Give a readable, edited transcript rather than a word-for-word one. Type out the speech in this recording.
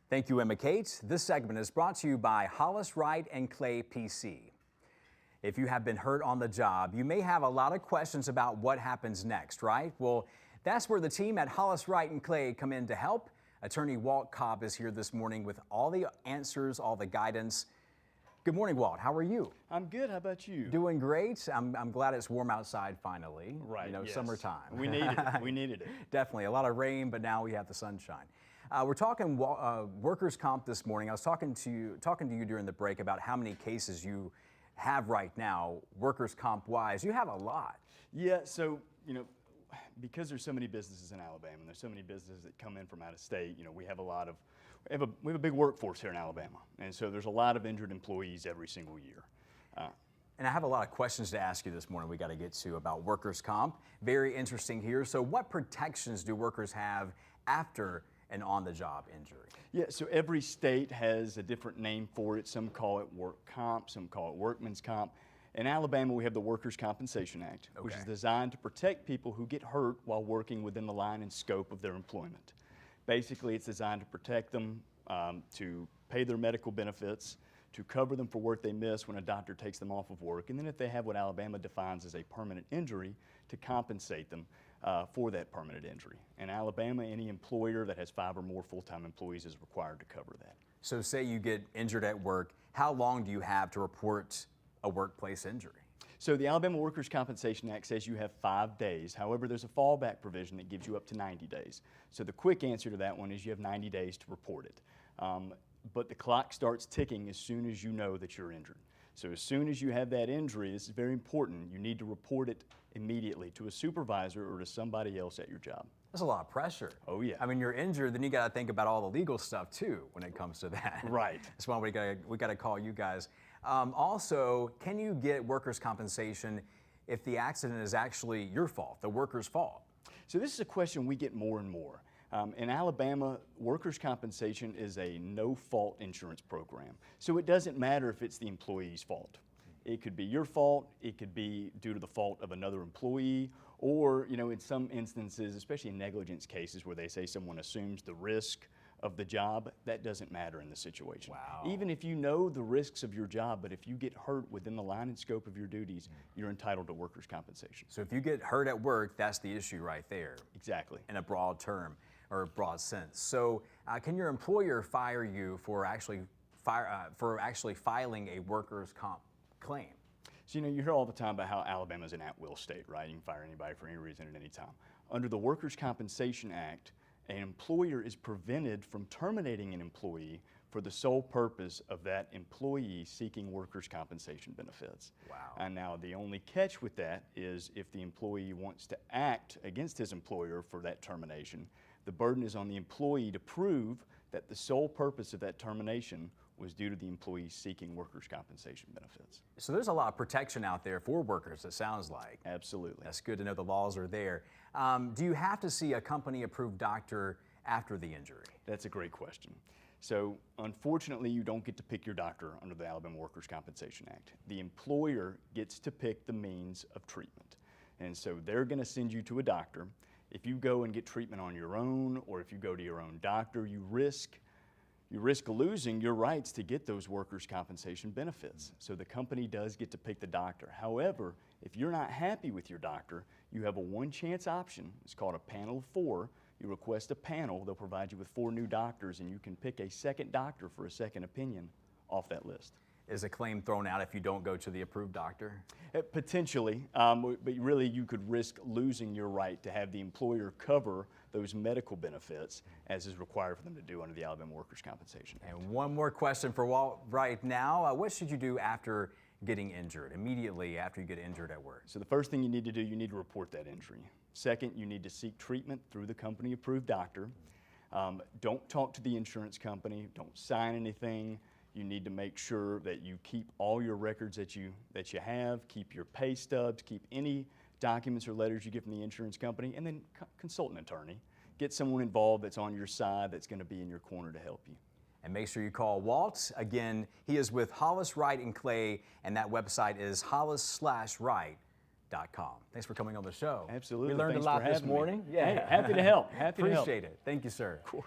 Thank you, Emma Kate. This segment is brought to you by Hollis Wright and Clay PC. If you have been hurt on the job, you may have a lot of questions about what happens next, right? Well, that's where the team at Hollis Wright and Clay come in to help. Attorney Walt Cobb is here this morning with all the answers, all the guidance. Good morning, Walt. How are you? I'm good. How about you? Doing great. I'm glad it's warm outside finally. Right. You know, yes. Summertime. We needed it. We needed it. Definitely. A lot of rain, but now we have the sunshine. We're talking workers' comp this morning. I was talking to you during the break about how many cases you have right now, workers' comp wise. You have a lot. Yeah. So, because there's so many businesses in Alabama, and there's so many businesses that come in from out of state, we have a big workforce here in Alabama, and so there's a lot of injured employees every single year. And I have a lot of questions to ask you this morning we got to get to about workers' comp. Very interesting here. So what protections do workers have after an on-the-job injury? Yeah, so every state has a different name for it. Some call it work comp, some call it workman's comp. In Alabama, we have the Workers' Compensation Act, which is designed to protect people who get hurt while working within the line and scope of their employment. Basically, it's designed to protect them, to pay their medical benefits, to cover them for work they miss when a doctor takes them off of work, and then if they have what Alabama defines as a permanent injury, to compensate them for that permanent injury. In Alabama, any employer that has 5 or more full-time employees is required to cover that. So say you get injured at work, how long do you have to report a workplace injury? So the Alabama Workers' Compensation Act says you have 5 days. However, there's a fallback provision that gives you up to 90 days. So the quick answer to that one is you have 90 days to report it. But the clock starts ticking as soon as you know that you're injured. So as soon as you have that injury, this is very important, you need to report it immediately to a supervisor or to somebody else at your job. That's a lot of pressure. Oh yeah. I mean, you're injured, then you got to think about all the legal stuff too when it comes to that. Right. That's why we got to call you guys. Also, can you get workers' compensation if the accident is actually your fault, the worker's fault? So this is a question we get more and more. In Alabama, workers' compensation is a no-fault insurance program. So it doesn't matter if it's the employee's fault. It could be your fault, it could be due to the fault of another employee, or in some instances, especially in negligence cases where they say someone assumes the risk of the job, that doesn't matter in the situation. Wow. Even if you know the risks of your job, but if you get hurt within the line and scope of your duties, you're entitled to workers' compensation. So if you get hurt at work, that's the issue right there. Exactly. In a broad term or a broad sense. So can your employer fire you for actually filing a workers' comp claim? So you hear all the time about how Alabama's an at-will state, right? You can fire anybody for any reason at any time. Under the Workers' Compensation Act, an employer is prevented from terminating an employee for the sole purpose of that employee seeking workers' compensation benefits. Wow. And now the only catch with that is if the employee wants to act against his employer for that termination, the burden is on the employee to prove that the sole purpose of that termination was due to the employee seeking workers' compensation benefits. So there's a lot of protection out there for workers, it sounds like. Absolutely. That's good to know the laws are there. Do you have to see a company-approved doctor after the injury? That's a great question. So unfortunately, you don't get to pick your doctor under the Alabama Workers' Compensation Act. The employer gets to pick the means of treatment. And so they're going to send you to a doctor. If you go and get treatment on your own, or if you go to your own doctor, you risk losing your rights to get those workers' compensation benefits. So the company does get to pick the doctor. However, if you're not happy with your doctor, you have a one-chance option. It's called a panel of 4. You request a panel, they'll provide you with 4 new doctors, and you can pick a second doctor for a second opinion off that list. Is a claim thrown out if you don't go to the approved doctor? Potentially, but really you could risk losing your right to have the employer cover those medical benefits as is required for them to do under the Alabama Workers' Compensation Act. And one more question for Walt right now. What should you do after getting injured, immediately after you get injured at work? So the first thing you need to do, you need to report that injury. Second, you need to seek treatment through the company-approved doctor. Don't talk to the insurance company. Don't sign anything. You need to make sure that you keep all your records that you have, keep your pay stubs, keep any documents or letters you get from the insurance company, and then consult an attorney. Get someone involved that's on your side, that's going to be in your corner to help you. And make sure you call Walt. Again, he is with Hollis Wright and Clay, and that website is hollis-wright.com. Thanks for coming on the show. Absolutely. We learned Thanks a lot for this having morning. me. Yeah. Hey, happy to help. Appreciate it. Thank you, sir. Cool.